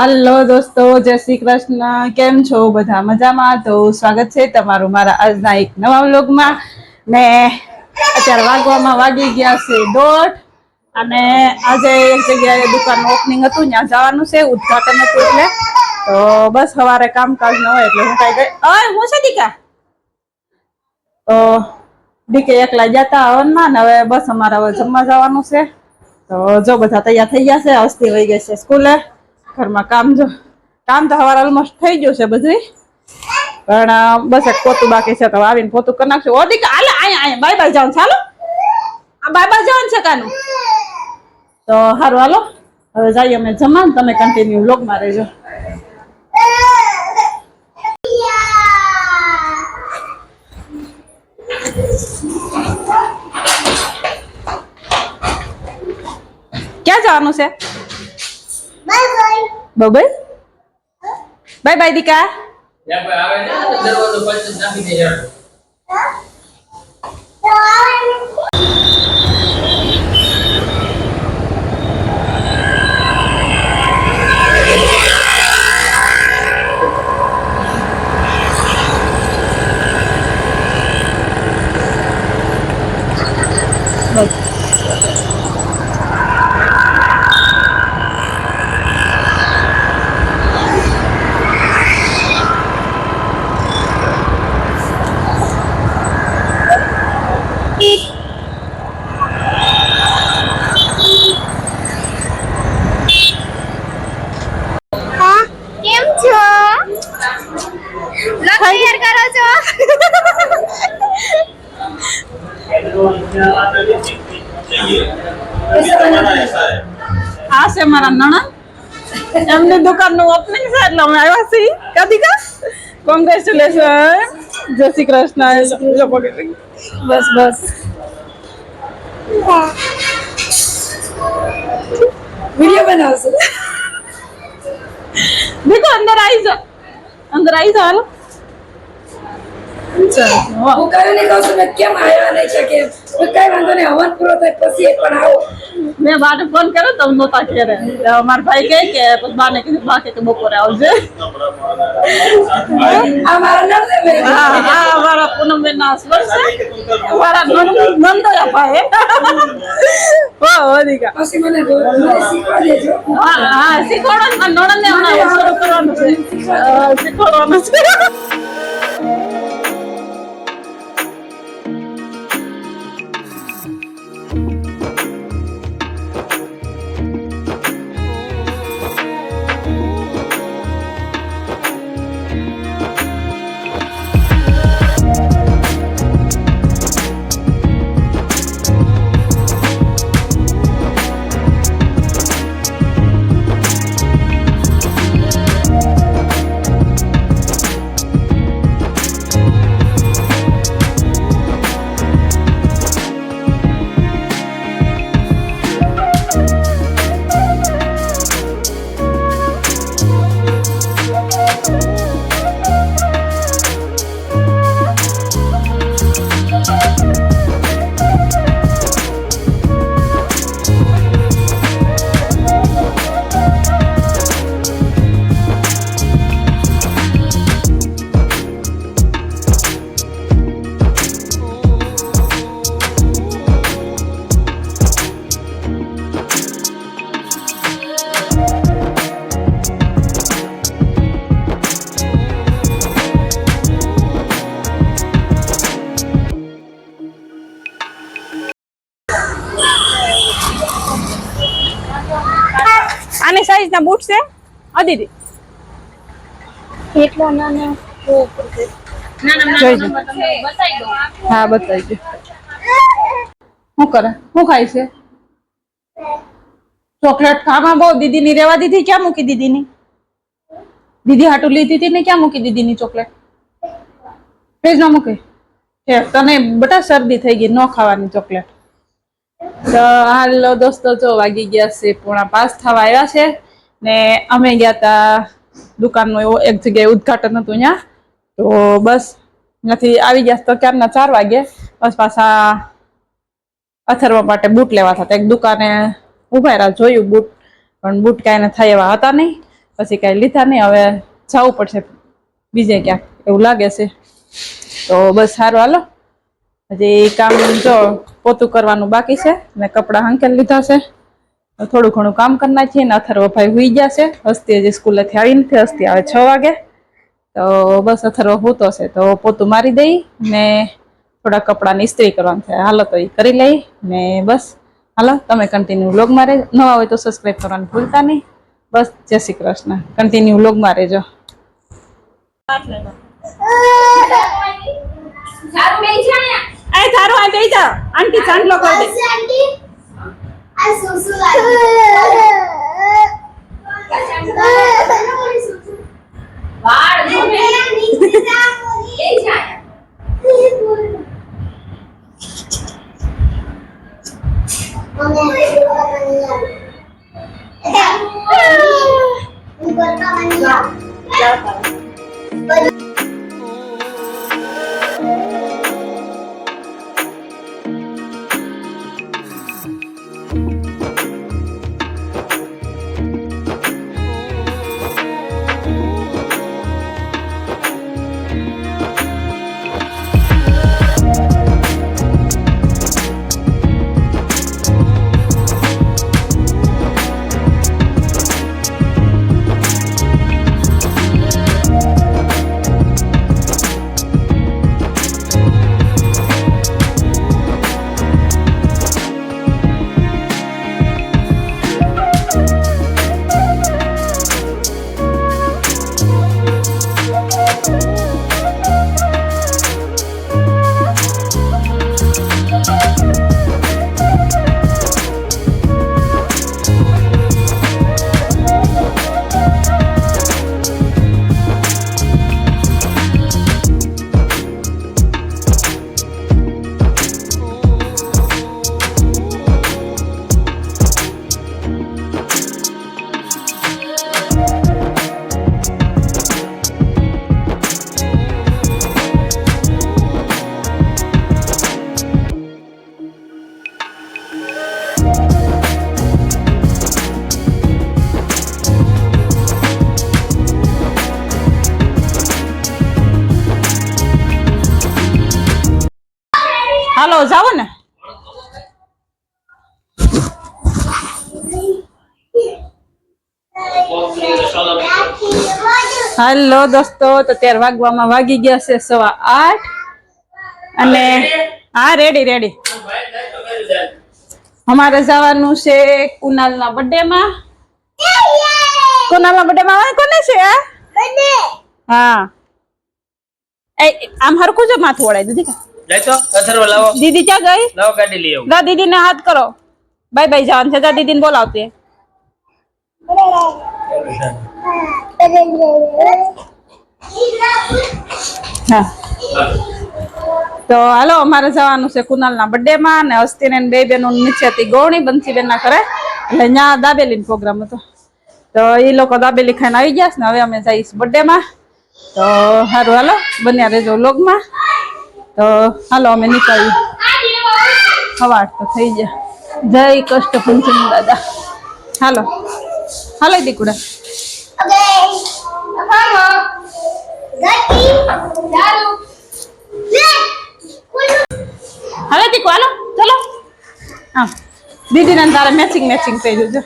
હાલો દોસ્તો, જય શ્રી કૃષ્ણ. કેમ છો બધા? મજામાં? તો સ્વાગત છે તમારું મારા આજના એક નવા વ્લોગમાં. ને અત્યારે વાગી ગયા છે 1:30 અને આજે એક જગ્યાએ દુકાનનું ઓપનિંગ હતું, ત્યાં જવાનું છે, ઉદઘાટન હતું એટલે. તો બસ સવારે કામકાજ ન હોય એટલે હું કઈ ગઈ હું છે દીકા તો દીકે એકલા જતા હવનમાં ને હવે બસ અમારે હવે જમવા જવાનું છે. તો જો બધા તૈયાર થઈ ગયા છે. અસ્તી વહી ગઈ છે સ્કૂલે. ઘરમાં કામ તો સવારે ઓલમોસ્ટ થઈ ગયું છે બધું, પણ બસ એક પોતું બાકી છે. તો આવીને પોતું કરી નાખશું. ઓ દીકા હાલે અહીંયા બાય બાય જવાનું. ચાલો બાય બાય જવાનું છે કાનું. તો સારું હાલો હવે જઈએ અમે જમવા. તમે કન્ટિન્યુ વ્લોગમાં રહેજો. ક્યાં જવાનું છે? Bye bye. Bye bye bye દીકા. આવે ને દરવાજો પછી નાખી દે. આ છે મારા નણંદ, એમની દુકાનનું ઓપનિંગ છે એટલે અમે આવ્યા છીએ. કદી કા કોંગ્રેચ્યુલેશન, જય શ્રી કૃષ્ણ. બસ બસ વિડિયો બનાવશું. દેખો અંદર આવી જાઓ, અંદર આવી જાઓ. હાલો હું કઈ નહીં કહું છું કેમ આવ્યા નહીં છે કે કઈ વાંધો નહીં, હવન પૂરો થાય પછી પણ આવો. મેં બાને ફોન કર્યો તો નહોતા ઘરે. મારા ભાઈ કહે કે પછી બાને કીધું બા કે બપોરે આવજે. આ મારા નંદર હા મારા પૂનમબેન ના હસબન્ડ છે, મારા નંદોયા ભાઈ. વાહ વધિકા પછી મને શીખવાડી દેજો. હા શીખવાડો. નણંદ ને હમણાં શરૂ કરવાનું છે, શીખવાડવાનું છે. આની સાઈઝ ના બૂટ છે આ દીદી એટલો નાનો જોઈજો. હા બતાવી દો. શું કરે? શું ખાય છે? ચોકલેટ ખાવામાં બહુ દીદી ની રેવા દીધી. ક્યાં મૂકી દીદી ની? દીદી હાટુ લીધી હતી ને ક્યાં મૂકી દીદી ની ચોકલેટ? ફ્રીજ માં મૂકી. તને બટા શરદી થઈ ગઈ, ન ખાવાની ચોકલેટ. તો હાલો દોસ્તો, જો વાગી ગયા છે 4:45 થવા આવ્યા છે ને અમે ગયા તા દુકાનનું એવું એક જગ્યાએ ઉદઘાટન હતું ત્યાં. તો બસ ત્યાંથી આવી ગયા તો ક્યારના 4 વાગે. બસ પાછા અથર્વા માટે બૂટ લેવા હતા. એક દુકાને ઉભા રહ્યા, જોયું બૂટ, પણ બૂટ કાંઈ થાય એવા હતા નહીં. પછી કાંઈ લીધા નહીં. હવે જવું પડશે બીજે ક્યાંક એવું લાગે છે. તો બસ સારું હાલો, હજી કામ જો પોતું કરવાનું બાકી છે ને કપડાં હાંકેલ લીધા છે. થોડું ઘણું કામ કરી નાખીએ ને અથર્વભાઈ હુઈ ગયા છે. હસ્તી હજી સ્કૂલેથી આવી નથી, હસ્તી આવે 6 વાગે. તો બસ અથર્વ સૂતો છે તો પોતું મારી દઈ ને થોડા કપડાની ઇસ્ત્રી કરવાનું છે. હાલો તો એ કરી લઈ ને બસ હાલો તમે કન્ટિન્યુ વ્લોગમાં રહેજો. નવા હોય તો સબસ્ક્રાઈબ કરવાનું ભૂલતા નહીં. બસ જય શ્રી કૃષ્ણ. કન્ટિન્યુ વ્લોગમાં રહેજો. થારું આ બેસી જા. આંટી ચાંદલો કરી દે. આ સુસુ લાગે વાળ જોમે નીચે જા એ જાય હાલો જાઓ ને. હાલો દોસ્તો, તો 13 વાગવામાં વાગી ગયા છે 8:15 અને હા રેડી અમારે જવાનું છે કુનાલના બર્થડે માં. કુનાલના બર્થડે માં કોને છે? હા આમ હરખું જ માથું ઓળાય દીદી. લેતો અથર્વ લાવો. દીદી ક્યાં ગઈ? લાવો ગાડી લઈ આવો. દા દીદી ને હાથ કરો. બાય બાય જવાનું છે. દા દીદી ને બોલાવતી. હા તો હાલો અમારે જવાનું છે કુનાલના બર્થડે માં ને હસ્તી ને બે બેનો નીચેથી ગોવણી બંસી બેન ના કરે એટલે ત્યાં દાબેલી પ્રોગ્રામ હતો. તો એ લોકો દાબેલી ખાઈને આવી ગયા છે ને હવે અમે જઈશું બર્થડે માં. તો સારું હાલો બન્યા રહેજો વ્લોગમાં. તો હાલો અમે નીકળીએ. સવાર તો થઈ ગયા. જય કષ્ટભંજન દાદા. હાલો હાલો દીકુડા. હાલો દીકુ હાલો ચલો. હા દીદી ને તારે મેચિંગ કર્યું છે.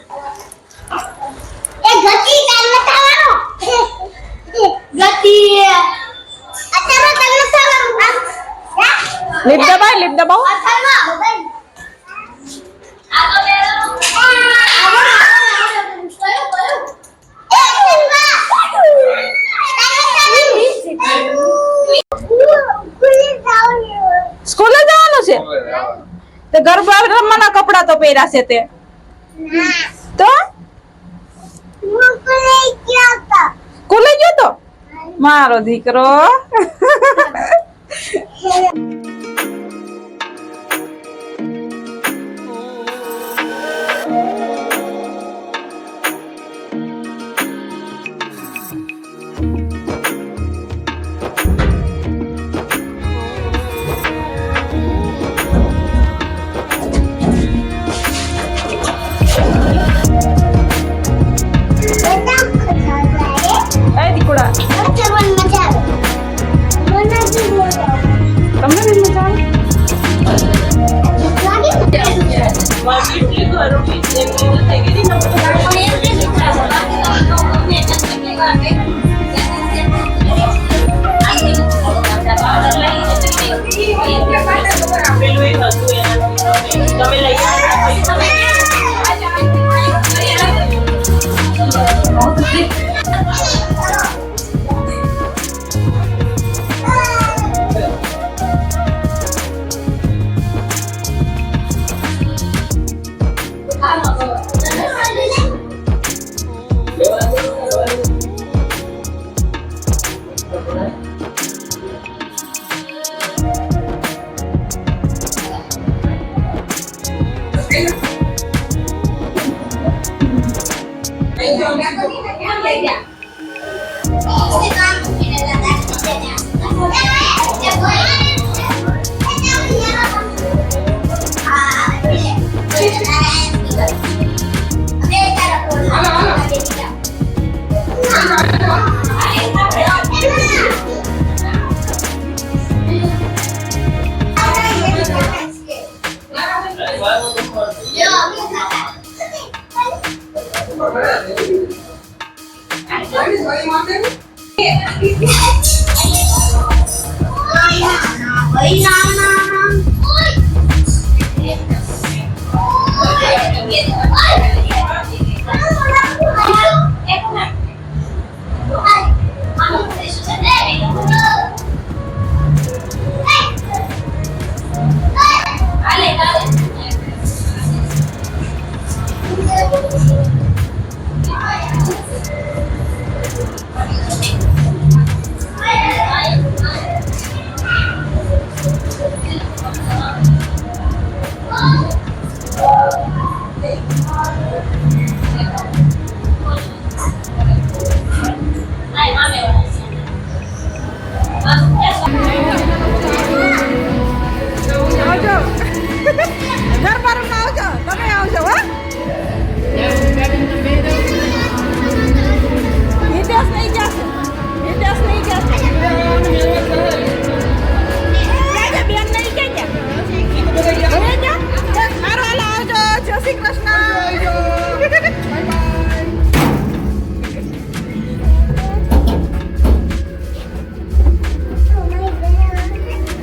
લીપ દબાવો. સ્કૂલે જવાનું છે તો ગરબા રમવાના કપડા તો પહેર્યા છે તે તો સ્કૂલે ગયો તો મારો દીકરો. તમને બી મજા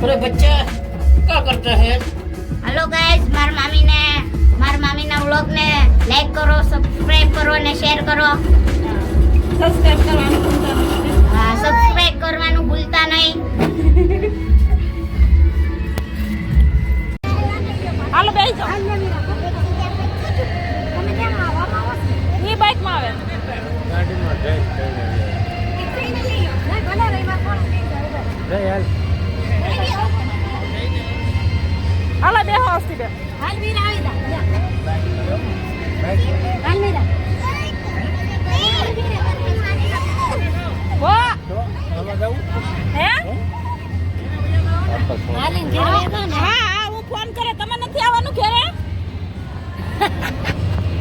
अरे बच्चा क्या करता है? हेलो गाइस, મારા મામીના વ્લોગ ને લાઈક કરો, સબસ્ક્રાઇબ કરો અને શેર કરો. સબસ્ક્રાઇબ કરવાનું ભૂલતા નહીં. હાલો બેસી જાઓ. એ બાઇકમાં આવે. હાલો બે હોસ્તી બે. હાલ વીર આવી જા. હાલ વીર. વાહ. હે? હાલીન ઘરે આવ્યો ને. હા, હું ફોન કરે. તમે નથી આવવાનું ઘરે?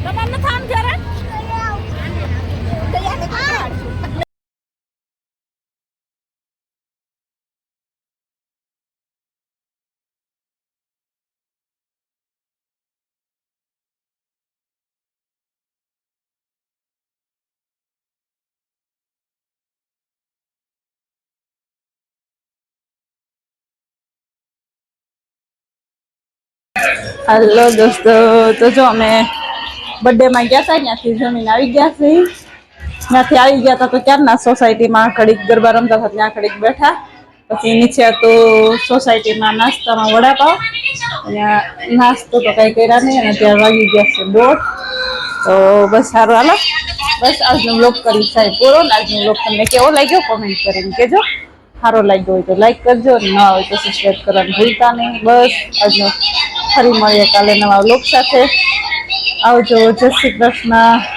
તમારે નથી આવવાનું ઘરે? હેલો દોસ્તો, તો જો અમે બર્થડે માં ગયા હતા, ત્યાંથી જમીન આવી ગયા છે. ત્યાંથી આવી ગયા હતા તો ક્યારના સોસાયટીમાં ઘડીક ગરબા રમતા હતા, ત્યાં ઘડીક બેઠા. પછી નીચે તો સોસાયટીમાં નાસ્તામાં વડાપાવ, અને નાસ્તો તો કઈ કર્યા નહીં, અને ત્યાં વાગી ગયા છે 1:30. તો બસ સારું, હાલો બસ આજનો વ્લોગ કરી સાહેબ પૂરો. આજનો વ્લોગ તમને કેવો લાગ્યો કોમેન્ટ કરીને કહેજો. સારો લાગ્યો હોય તો લાઈક કરજો, ના હોય તો સબસ્ક્રાઈબ કરવાનું ભૂલતા નહીં. બસ આજનો ફરી મળીએ કાલે નવા વ્લોગ સાથે. આવજો. જય શ્રી કૃષ્ણ.